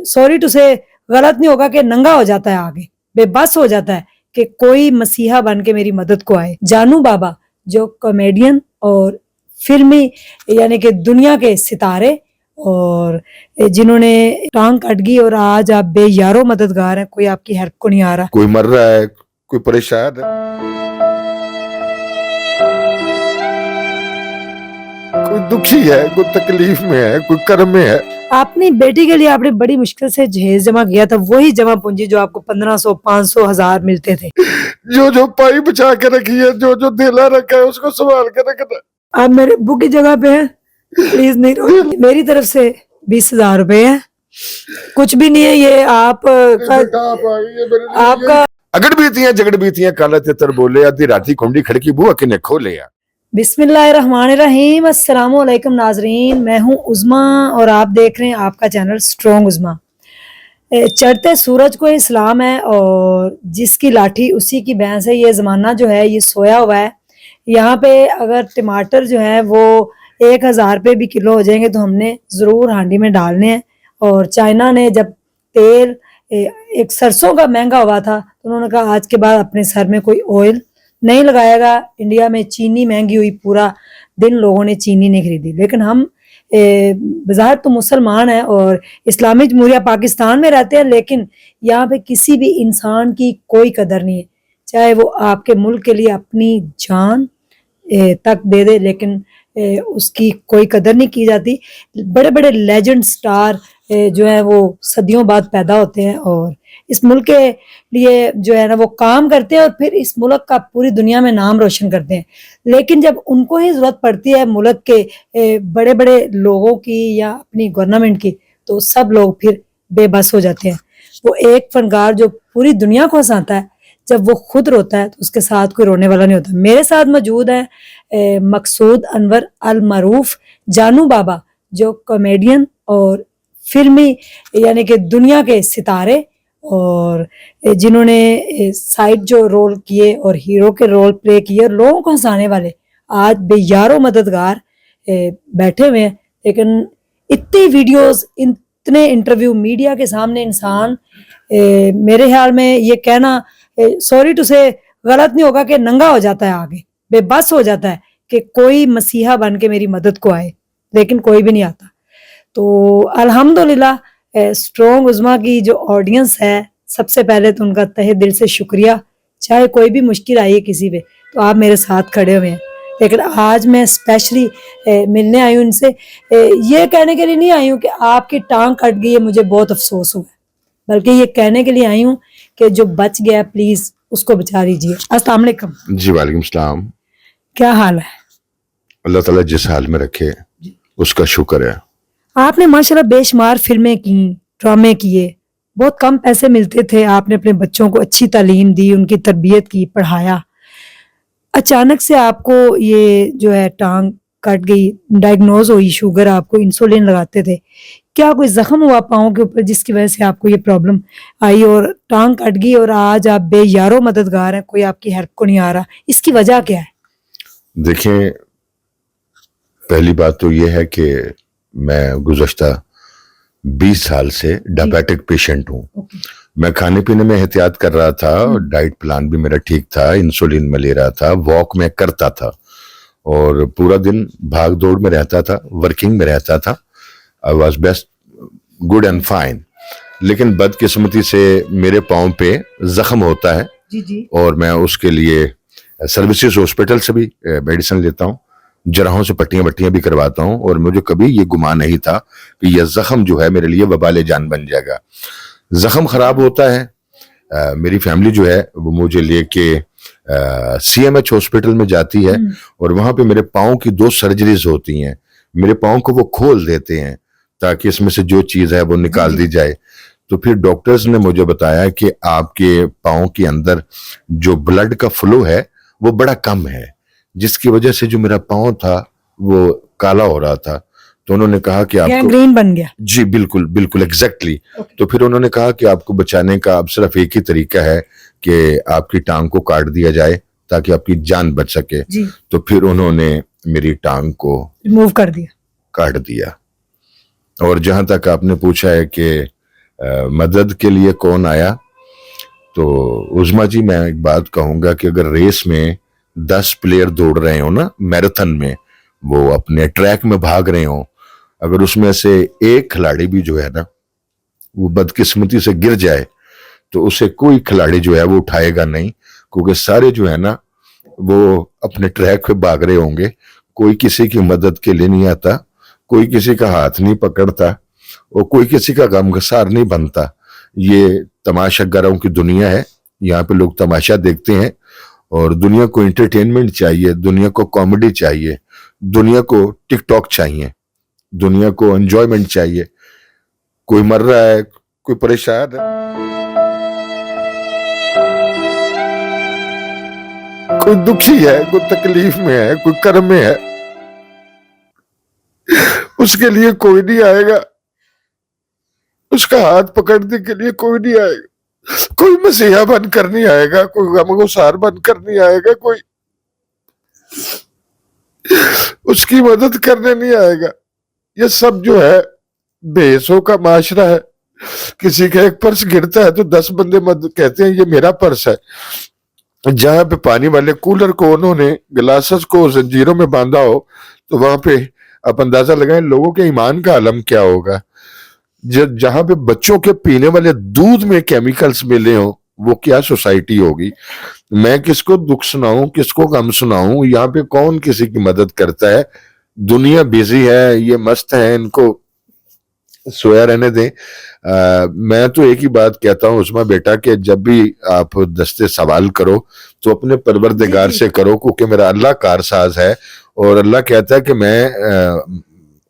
Sorry to से गलत नहीं होगा कि नंगा हो जाता है, आगे बेबस हो जाता है कि कोई मसीहा बन के मेरी मदद को आए। जानू बाबा जो कॉमेडियन और फिल्मी यानी कि दुनिया के सितारे और जिन्होंने टांग कट गई और आज आप बेयारो मददगार हैं, कोई आपकी हेल्प को नहीं आ रहा। कोई मर रहा है, कोई परेशान है, कोई दुखी है, कोई तकलीफ में है, कोई कर्म में है। अपनी बेटी के लिए आपने बड़ी मुश्किल से जहेज जमा किया था, वही जमा पूंजी जो आपको 1500, 500, 1000 मिलते थे। जो पाई बचा के रखी है, जो धेला रखा है उसको संभाल के रखना। आप मेरे अब्बू की जगह पे हैं, प्लीज नहीं रो। मेरी तरफ से 20,000 रुपए है, कुछ भी नहीं है ये आपका। अगड़ बीतियां काला तितर बोले, आधी राती कुंडी खड़की बुआ किने खोले। बिस्मिल्लाहिर्रहमानिर्रहीम। अस्सलामु अलैकुम नाजरीन, मैं हूं उज़मा और आप देख रहे हैं आपका चैनल स्ट्रॉन्ग उज़मा। चढ़ते सूरज को इस्लाम है और जिसकी लाठी उसी की भैंस है। ये ज़माना जो है ये सोया हुआ है। यहाँ पे अगर टमाटर जो है वो 1000 रुपये भी किलो हो जाएंगे तो हमने ज़रूर हांडी में डालने हैं। और चाइना ने जब तेल एक सरसों का महंगा हुआ था तो उन्होंने कहा आज के बाद अपने सर में कोई ऑयल नहीं लगाएगा। इंडिया में चीनी महंगी हुई, पूरा दिन लोगों ने चीनी नहीं खरीदी। लेकिन हम बाज़ार तो मुसलमान हैं और इस्लामी जमहूरिया पाकिस्तान में रहते हैं, लेकिन यहाँ पे किसी भी इंसान की कोई कदर नहीं है, चाहे वो आपके मुल्क के लिए अपनी जान तक दे दे, लेकिन उसकी कोई कदर नहीं की जाती। बड़े बड़े लेजेंड स्टार जो है वो सदियों बाद पैदा होते हैं और इस मुल्क के लिए जो है ना वो काम करते हैं और फिर इस मुल्क का पूरी दुनिया में नाम रोशन करते हैं। लेकिन जब उनको ही ज़रूरत पड़ती है मुल्क के बड़े बड़े लोगों की या अपनी गवर्नमेंट की, तो सब लोग फिर बेबस हो जाते हैं। वो एक फनकार जो पूरी दुनिया को हंसाता है, जब वो खुद रोता है तो उसके साथ कोई रोने वाला नहीं होता। मेरे साथ मौजूद है मकसूद अनवर अल मरूफ जानू बाबा, जो कॉमेडियन और फिल्मी यानी कि दुनिया के सितारे और जिन्होंने साइड जो रोल किए और हीरो के रोल प्ले किए और लोगों को हंसाने वाले, आज बेयारो मददगार बैठे हुए हैं। लेकिन इतनी वीडियोस, इतने इंटरव्यू मीडिया के सामने इंसान मेरे ख्याल में ये कहना सॉरी टू से गलत नहीं होगा कि नंगा हो जाता है, आगे बेबस हो जाता है कि कोई मसीहा बन के मेरी मदद को आए, लेकिन कोई भी नहीं आता। तो अल्हम्दुलिल्लाह स्ट्रॉन्ग उज़मा की जो ऑडियंस है, सबसे पहले तो उनका तहे दिल से शुक्रिया। चाहे कोई भी मुश्किल आई है किसी पे तो आप मेरे साथ खड़े हुए हैं। लेकिन आज मैं स्पेशली मिलने आई हूँ इनसे, ये कहने के लिए नहीं आई हूँ कि आपकी टांग कट गई है मुझे बहुत अफसोस हुआ, बल्कि ये कहने के लिए आई हूँ कि जो बच गया प्लीज उसको बचा लीजिए। अस्सलाम वालेकुम। जी वालेकुम सलाम। क्या हाल है? अल्लाह ताला जिस हाल में रखे उसका शुक्र है। आपने माशाल्लाह बेशुमार फिल्में की, ड्रामे किए, बहुत कम पैसे मिलते थे, आपने अपने बच्चों को अच्छी तालीम दी, उनकी तरबियत की, पढ़ाया। अचानक से आपको ये जो है टांग कट गई, डायग्नोज हुई शुगर, आपको इंसुलिन लगाते थे, क्या कोई जख्म हुआ पाँव के ऊपर जिसकी वजह से आपको ये प्रॉब्लम आई और टांग कट गई और आज आप बेयारो मददगार हैं, कोई आपकी हेल्प को नहीं आ रहा, इसकी वजह क्या है? देखें, पहली बात तो ये है कि मैं गुज़श्ता 20 साल से डायबिटिक पेशेंट हूँ। मैं खाने पीने में एहतियात कर रहा था, डाइट प्लान भी मेरा ठीक था, इंसुलिन में ले रहा था, वॉक में करता था और पूरा दिन भाग दौड़ में रहता था, वर्किंग में रहता था। I was best good and fine. लेकिन बदकिस्मती से मेरे पाँव पे जख्म होता है जी। और मैं उसके लिए सर्विसेज हॉस्पिटल से भी मेडिसिन लेता हूँ, जराहों से पट्टियां भी करवाता हूँ और मुझे कभी ये गुमान नहीं था कि यह जख्म जो है मेरे लिए वबाले जान बन जाएगा। जख्म खराब होता है, मेरी फैमिली जो है वो मुझे लेके CMH हॉस्पिटल में जाती है और वहां पे मेरे पाँव की 2 सर्जरीज होती हैं। मेरे पाँव को वो खोल देते हैं ताकि इसमें से जो चीज है वो निकाल दी जाए। तो फिर डॉक्टर्स ने मुझे बताया कि आपके पाँव के अंदर जो ब्लड का फ्लो है वो बड़ा कम है, जिसकी वजह से जो मेरा पाँव था वो काला हो रहा था। तो उन्होंने कहा कि आपको ग्रीन बन गया। जी बिल्कुल एग्जैक्टली। तो फिर उन्होंने कहा कि आपको बचाने का अब सिर्फ एक ही तरीका है कि आपकी टांग को काट दिया जाए ताकि आपकी जान बच सके। तो फिर उन्होंने मेरी टांग को रिमूव कर दिया, काट दिया। और जहां तक आपने पूछा है कि मदद के लिए कौन आया? तो उज़मा जी, मैं एक बात कहूँगा कि अगर रेस में 10 प्लेयर दौड़ रहे हो ना, मैराथन में, वो अपने ट्रैक में भाग रहे हो, अगर उसमें से एक खिलाड़ी भी जो है ना वो बदकिस्मती से गिर जाए तो उसे कोई खिलाड़ी जो है वो उठाएगा नहीं, क्योंकि सारे जो है ना वो अपने ट्रैक पे भाग रहे होंगे, कोई किसी की मदद के लिए नहीं आता, कोई किसी का हाथ नहीं पकड़ता और कोई किसी का गमगसार नहीं बनता। ये तमाशागरों की दुनिया है, यहाँ पे लोग तमाशा देखते हैं और दुनिया को एंटरटेनमेंट चाहिए, दुनिया को कॉमेडी चाहिए, दुनिया को टिकटॉक चाहिए, दुनिया को एंजॉयमेंट चाहिए। कोई मर रहा है, कोई परेशान है, कोई दुखी है, कोई तकलीफ में है, कोई कर्म में है, उसके लिए कोई नहीं आएगा, उसका हाथ पकड़ने के लिए कोई नहीं आएगा, कोई मसीहा बनकर नहीं आएगा, कोई गमगुसार बनकर नहीं आएगा, कोई उसकी मदद करने नहीं आएगा। ये सब जो है बेसों का माशरा है। किसी का एक पर्स गिरता है तो 10 बंदे कहते हैं ये मेरा पर्स है। जहां पे पानी वाले कूलर को उन्होंने गिलासेस को जंजीरों में बांधा हो तो वहां पे आप अंदाजा लगाएं लोगों के ईमान का आलम क्या होगा। जहां पे बच्चों के पीने वाले दूध में केमिकल्स मिले हो वो क्या सोसाइटी होगी। मैं किसको दुख सुनाऊं, किसको गम सुनाऊं, यहाँ पे कौन किसी की मदद करता है। दुनिया बिजी है, ये मस्त है, इनको सोया रहने दें। मैं तो एक ही बात कहता हूँ उस्मा बेटा कि जब भी आप दस्ते सवाल करो तो अपने परवरदिगार से करो, क्योंकि मेरा अल्लाह कारसाज है और अल्लाह कहता है कि मैं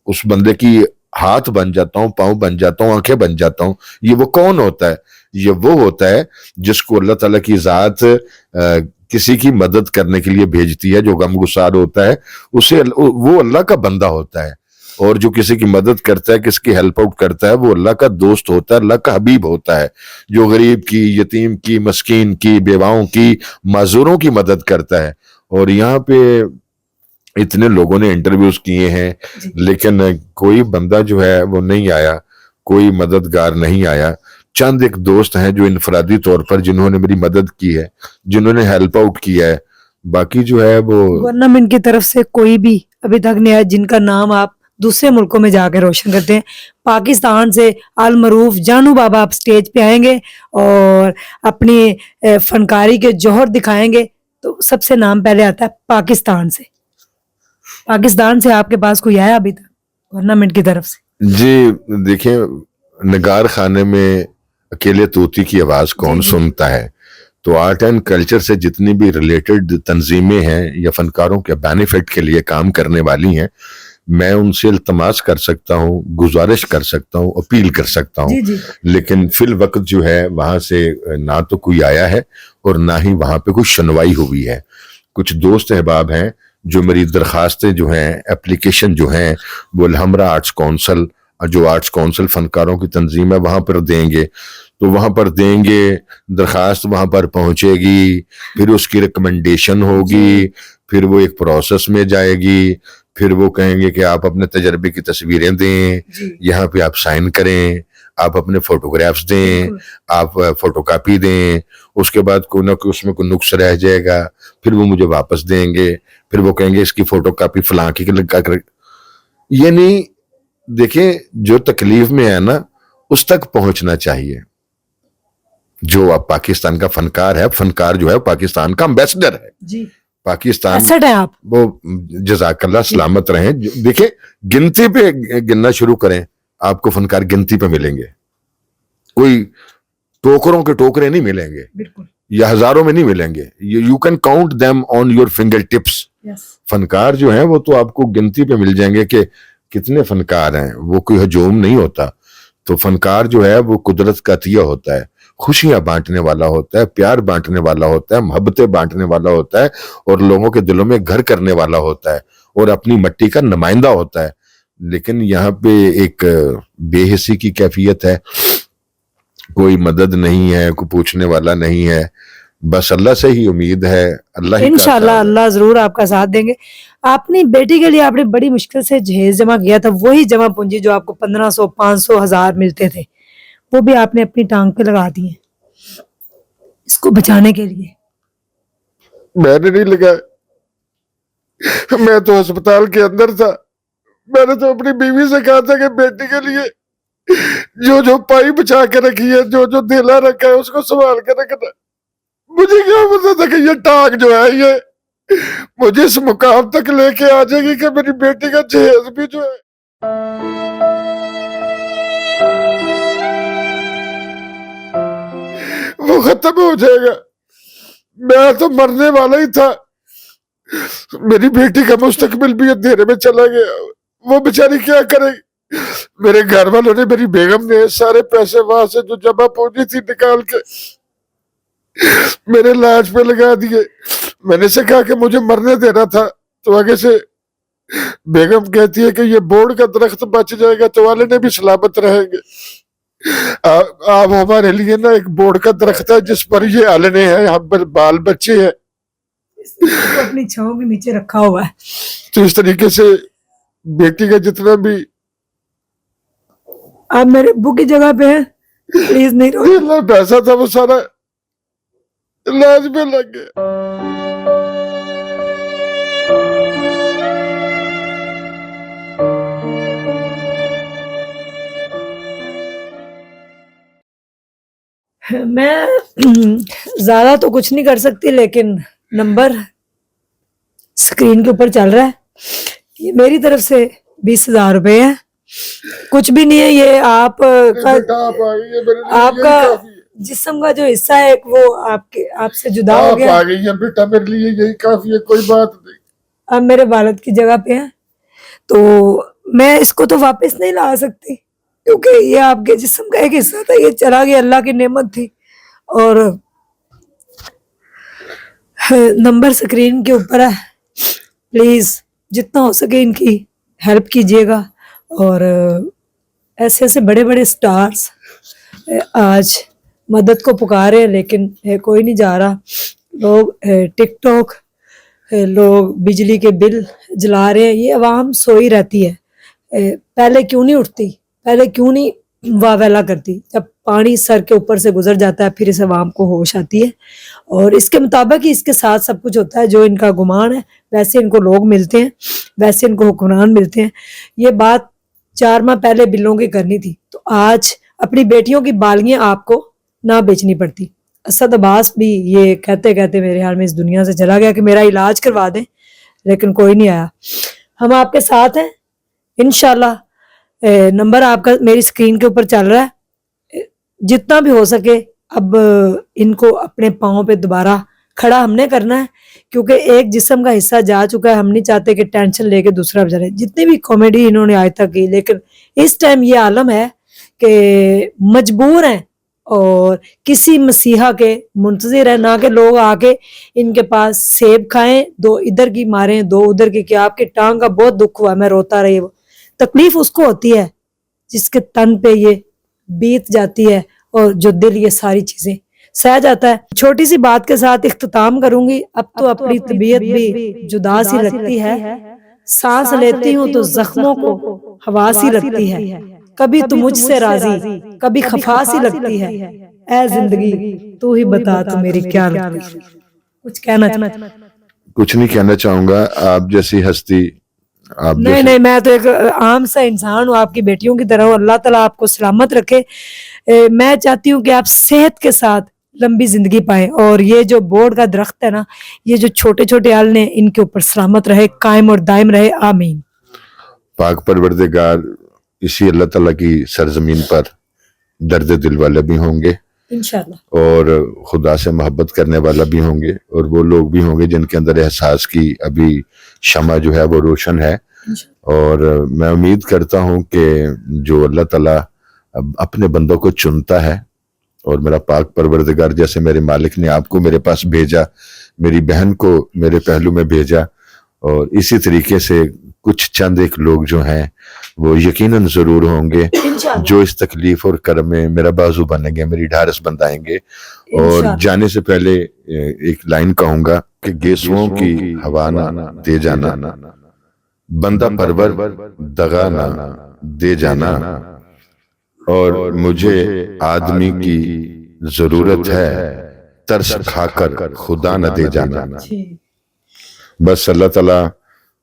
उस बंदे की हाथ बन जाता हूँ, पाँव बन जाता हूँ, आंखें बन जाता हूँ। ये वो कौन होता है? ये वो होता है जिसको अल्लाह ताला की जात किसी की मदद करने के लिए भेजती है। जो गमगुसार होता है उसे वो अल्लाह का बंदा होता है, और जो किसी की मदद करता है, किसकी हेल्प आउट करता है, वो अल्लाह का दोस्त होता है, अल्लाह का हबीब होता है। जो गरीब की, यतीम की, मस्कीन की, बेवाओं की, माजूरों की मदद करता है। और यहाँ पे इतने लोगों ने इंटरव्यूज किए हैं लेकिन कोई बंदा जो है वो नहीं आया, कोई मददगार नहीं आया। चंद एक दोस्त हैं जो इनफरादी तौर पर जिन्होंने मेरी मदद की है, जिन्होंने हेल्प आउट किया है। बाकी जो है वो गवर्नमेंट की तरफ से कोई भी अभी तक नहीं आया जिनका नाम आप दूसरे मुल्कों में जाकर रोशन करते हैं। पाकिस्तान से अल मरूफ जानू बाबा आप स्टेज पे आएंगे और अपनी फनकारी के जौहर दिखाएंगे तो सबसे नाम पहले आता है पाकिस्तान से। पाकिस्तान से आपके पास कोई आया अभी तक गवर्नमेंट की तरफ से? जी देखिए, नगार खाने में अकेले तोती की आवाज कौन सुनता है। तो आर्ट एंड कल्चर से जितनी भी रिलेटेड तंजीमें हैं या फनकारों के बेनिफिट के लिए काम करने वाली हैं, मैं उनसे इल्तमास कर सकता हूँ, गुजारिश कर सकता हूँ, अपील कर सकता हूँ, लेकिन फिल वक्त जो है वहां से ना तो कोई आया है और ना ही वहां पे कोई सुनवाई हुई है। कुछ दोस्त अहबाब हैं जो मेरी दरखास्तें जो हैं, एप्लीकेशन जो हैं, वो हमरा आर्ट्स काउंसिल, जो आर्ट्स काउंसिल फनकारों की तंजीम है, वहां पर देंगे। तो वहां पर देंगे, दरखास्त वहां पर पहुंचेगी, फिर उसकी रिकमेंडेशन होगी, फिर वो एक प्रोसेस में जाएगी, फिर वो कहेंगे कि आप अपने तजर्बे की तस्वीरें दें, यहाँ पे आप साइन करें, आप अपने फोटोग्राफ्स दें, आप फोटोकॉपी दें। उसके बाद कोई ना कोई उसमें कोई नुक्स रह जाएगा, फिर वो मुझे वापस देंगे, फिर वो कहेंगे इसकी फोटोकॉपी फलां की लगा कर। ये नहीं, देखें जो तकलीफ में है ना उस तक पहुंचना चाहिए। जो आप पाकिस्तान का फनकार है, फनकार जो है पाकिस्तान का एम्बेसडर है जी। पाकिस्तान है आप, वो जज़ाकल्लाह सलामत रहें। देखिए गिनती पे गिनना शुरू करें, आपको फनकार गिनती पे मिलेंगे, कोई टोकरों के टोकरे नहीं मिलेंगे या हजारों में नहीं मिलेंगे। You can count them on your finger tips. फनकार जो है वो तो आपको गिनती पे मिल जाएंगे कि कितने फनकार हैं, वो कोई हजूम नहीं होता। तो फनकार जो है वो कुदरत का अतिया होता है, खुशियां बांटने वाला होता है, प्यार बांटने वाला होता है, मोहब्बतें बांटने वाला होता है और लोगों के दिलों में घर करने वाला होता है और अपनी मिट्टी का नुमाइंदा होता है। लेकिन यहाँ पे एक बेहिसी की कैफियत है, कोई मदद नहीं है, कोई पूछने वाला नहीं है, बस अल्लाह से ही उम्मीद है। अल्लाह इंशाल्लाह अल्लाह जरूर आपका साथ देंगे। आपने बेटी के लिए आपने बड़ी मुश्किल से जहेज जमा किया था, वही जमा पूंजी जो आपको 1500, 500, 1000 मिलते थे, وہ بھی آپ نے اپنی ٹانگ پہ لگا دی ہیں اس کو بچانے کے لیے. میں نے نہیں لگائے, میں تو ہسپتال کے اندر تھا. میں نے تو اپنی بیوی سے کہا تھا کہ بیٹی کے لیے جو پائی بچا کے رکھی ہے, جو دھیلا رکھا ہے اس کو سنبھال کے رکھنا. مجھے کیا پتا تھا کہ یہ ٹانگ جو ہے یہ مجھے اس مقام تک لے کے آ جائے گی کہ میری بیٹی کا جہیز بھی جو ہے وہ ختم ہو جائے گا. میں تو مرنے والا ہی تھا. میری بیٹی کا مستقبل بھی اندھیرے میں چلا گیا. وہ بیچاری کیا کرے گی؟ میرے گھر والوں نے, میری بیگم نے سارے پیسے وہاں سے جو جمع پونجی تھی نکال کے میرے علاج پہ لگا دیے. میں نے سے کہا کہ مجھے مرنے دینا تھا, تو آگے سے بیگم کہتی ہے کہ یہ بورڈ کا درخت بچ جائے گا تو والے نے بھی سلامت رہیں گے. آپ ہمارے لیے نا ایک بورڈ کا درخت ہے جس پر یہ آلنے ہیں, ہم پر بال بچے ہیں. اپنی چھاؤں کے نیچے رکھا ہوا ہے. تو اس طریقے سے بیٹی کا جتنا بھی آپ میرے ابو کی جگہ پہ ہیں, پلیز نہیں رو. پیسہ تھا وہ سارا علاج میں لگ گیا. میں زیادہ تو کچھ نہیں کر سکتی, لیکن نمبر اسکرین کے اوپر چل رہا ہے. یہ میری طرف سے 20,000 روپے ہے, کچھ بھی نہیں ہے. یہ آپ کا جسم کا جو حصہ ہے وہ آپ سے جدا ہو گیا. آ گئی ہے بیٹا, میرے لیے یہی کافی ہے, کوئی بات نہیں. آپ میرے والد کی جگہ پہ ہیں تو میں اس کو تو واپس نہیں لا سکتی, کیونکہ یہ آپ کے جسم کا ایک حصہ تھا, یہ چلا گیا, اللہ کی نعمت تھی. اور نمبر سکرین کے اوپر ہے, پلیز جتنا ہو سکے ان کی ہیلپ کیجیے گا. اور ایسے ایسے بڑے بڑے سٹارز آج مدد کو پکارے ہیں, لیکن کوئی نہیں جا رہا. لوگ ٹک ٹاک, لوگ بجلی کے بل جلا رہے ہیں. یہ عوام سوئی رہتی ہے. پہلے کیوں نہیں اٹھتی, پہلے کیوں نہیں واہ ویلا کرتی؟ جب پانی سر کے اوپر سے گزر جاتا ہے پھر اس عوام کو ہوش آتی ہے, اور اس کے مطابق ہی اس کے ساتھ سب کچھ ہوتا ہے. جو ان کا گمان ہے ویسے ان کو لوگ ملتے ہیں, ویسے ان کو حکمران ملتے ہیں. یہ بات 4 ماہ پہلے بلوں کی کرنی تھی, تو آج اپنی بیٹیوں کی بالگیاں آپ کو نہ بیچنی پڑتی. اسد عباس بھی یہ کہتے کہتے میرے حال میں اس دنیا سے چلا گیا کہ میرا علاج کروا دیں, لیکن کوئی نہیں آیا. ہم آپ کے ساتھ ہیں انشاءاللہ. نمبر آپ کا میری سکرین کے اوپر چل رہا ہے. جتنا بھی ہو سکے اب ان کو اپنے پاؤں پہ دوبارہ کھڑا ہم نے کرنا ہے, کیونکہ ایک جسم کا حصہ جا چکا ہے. ہم نہیں چاہتے کہ ٹینشن لے کے دوسرا بچارے. جتنی بھی کامیڈی انہوں نے آج تک کی, لیکن اس ٹائم یہ عالم ہے کہ مجبور ہیں اور کسی مسیحا کے منتظر ہے, نہ کہ لوگ آ کے ان کے پاس سیب کھائیں, 2 ادھر کی ماریں 2 ادھر کی. کہ آپ کے ٹانگ کا بہت دکھ ہوا, میں روتا رہی. وہ تکلیف اس کو ہوتی ہے جس کے تن پہ یہ بیت جاتی ہے, اور جو دل یہ ساری چیزیں سہ جاتا ہے. چھوٹی سی بات کے ساتھ اختتام کروں گی. اب تو اپنی طبیعت بھی جدا سی لگتی ہے, سانس لیتی ہوں تو زخموں کو ہوا سی لگتی ہے. کبھی تو مجھ سے راضی, کبھی خفا سی لگتی ہے. اے زندگی تو ہی بتا تو میری کیا لگتی. کچھ کہنا چاہتا؟ کچھ نہیں کہنا چاہوں گا. آپ جیسی ہستی, آپ نہیں, میں تو ایک عام سا انسان ہوں, آپ کی بیٹیوں کی طرح ہوں. اللہ تعالیٰ آپ کو سلامت رکھے. میں چاہتی ہوں کہ آپ صحت کے ساتھ لمبی زندگی پائیں, اور یہ جو بورڈ کا درخت ہے نا, یہ جو چھوٹے چھوٹے آلنے, ان کے اوپر سلامت رہے, قائم اور دائم رہے. آمین. پاک پروردگار اسی اللہ تعالیٰ کی سرزمین پر درد دل والے بھی ہوں گے انشاءاللہ, اور خدا سے محبت کرنے والا بھی ہوں گے, اور وہ لوگ بھی ہوں گے جن کے اندر احساس کی ابھی شمع جو ہے وہ روشن ہے. اور میں امید کرتا ہوں کہ جو اللہ تعالیٰ اپنے بندوں کو چنتا ہے, اور میرا پاک پروردگار جیسے میرے مالک نے آپ کو میرے پاس بھیجا, میری بہن کو میرے پہلو میں بھیجا, اور اسی طریقے سے کچھ چند ایک لوگ جو ہیں وہ یقیناً ضرور ہوں گے جو اس تکلیف اور کرم میں میرا بازو بنیں گے, میری ڈھارس بندھائیں گے. اور جانے سے پہلے ایک لائن کہوں گا کہ گیسوؤں کی ہوا نہ دے جانا, بندہ پرور دغا نہ دے جانا, اور مجھے آدمی کی ضرورت ہے ترس کھا کر خدا نہ دے جانا. بس اللہ تعالیٰ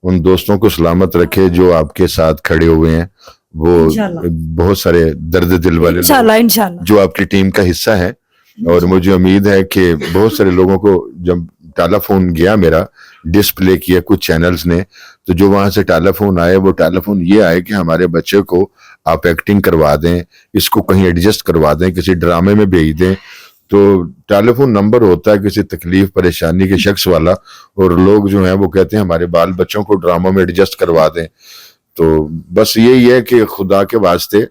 ان دوستوں کو سلامت رکھے جو آپ کے ساتھ کھڑے ہوئے ہیں, وہ انشاءاللہ. بہت سارے درد دل والے لوگ انشاءاللہ انشاءاللہ. جو آپ کی ٹیم کا حصہ ہے, اور مجھے امید ہے کہ بہت سارے لوگوں کو جب ٹیلی فون گیا میرا ڈسپلے کیا کچھ چینلز نے, تو جو وہاں سے ٹیلی فون آئے وہ ٹیلی فون یہ آئے کہ ہمارے بچے کو آپ ایکٹنگ کروا دیں, اس کو کہیں ایڈجسٹ کروا دیں, کسی ڈرامے میں بھیج دیں. تو ٹیلی فون نمبر ہوتا ہے کسی تکلیف پریشانی کے شخص والا, اور لوگ جو ہیں وہ کہتے ہیں ہمارے بال بچوں کو ڈراموں میں ایڈجسٹ کروا دیں. تو بس یہی ہے کہ خدا کے واسطے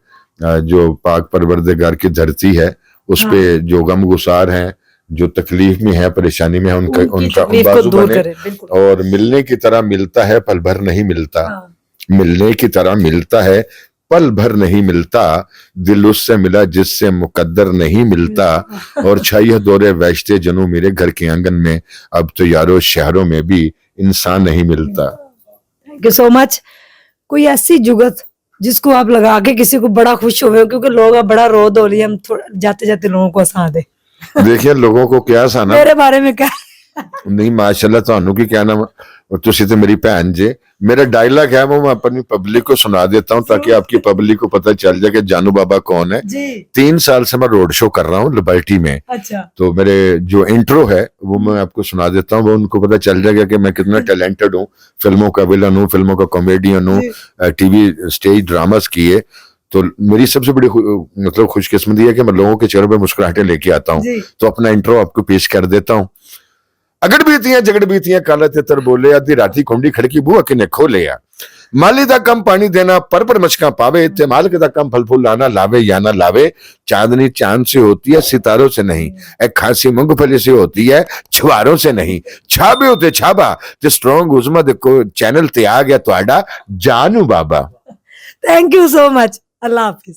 جو پاک پروردگار کی دھرتی ہے اس پہ جو غم گسار ہیں, جو تکلیف میں ہے, پریشانی میں ہے, ان کا بازو بنے. اور ملنے کی طرح ملتا ہے پل بھر نہیں ملتا, ملنے کی طرح ملتا ہے پل بھر نہیں ملتا, دل اس سے ملا جس سے مقدر نہیں ملتا, اور چھائیہ دورے ویشتے جنوں میرے گھر کے آنگن میں, اب تو یارو شہروں میں بھی انسان نہیں ملتا. تھینک یو سو مچ. کوئی ایسی جگت جس کو آپ لگا کے کسی کو بڑا خوش ہوئے, کیونکہ لوگ اب بڑا رو دو لیے, ہم جاتے جاتے لوگوں کو ہنسا دے. دیکھیں لوگوں کو کیا سانا میرے بارے میں کیا نہیں, ماشاءاللہ تانوں کی کیا نام, تسی تے میری بہن جے. میرا ڈائلاگ ہے وہ میں اپنی پبلک کو سنا دیتا ہوں تاکہ آپ کی پبلک کو پتہ چل جائے کہ جانو بابا کون ہے. جی 3 سال سے میں روڈ شو کر رہا ہوں لبرٹی میں, اچھا تو میرے جو انٹرو ہے وہ میں آپ کو سنا دیتا ہوں, وہ ان کو پتہ چل جائے گا کہ میں کتنا ٹیلنٹڈ ہوں, فلموں کا ویلن ہوں, فلموں کا کامیڈین ہوں, ٹی وی اسٹیج ڈراماز کیے. تو میری سب سے بڑی مطلب خوش قسمتی ہے کہ میں لوگوں کے چہروں پہ مسکراہٹیں لے کے آتا ہوں. تو اپنا انٹرو آپ کو پیش کر دیتا ہوں. اگڑ بیتیاں جگڑ بیتیاں کالا تتر بولے, آدھی راتی کھنڈی کھڑکی بوا کنے کھولے, مالی دا کم پانی دینا پر مچکاں پاوے, استعمال کے دا کم پھل پھول لانا لاوے یا نہ لاوے, چاندنی چاند سے ہوتی ہے ستاروں سے نہیں, ایک کھانسی مونگ پھلی سے ہوتی ہے چھواروں سے نہیں. چھابے ہوتے چھابا تے سٹرونگ عظما دیکھو چینل تے آ گیا تو آڈا جانو بابا. تھینک یو سو مچ. اللہ حافظ.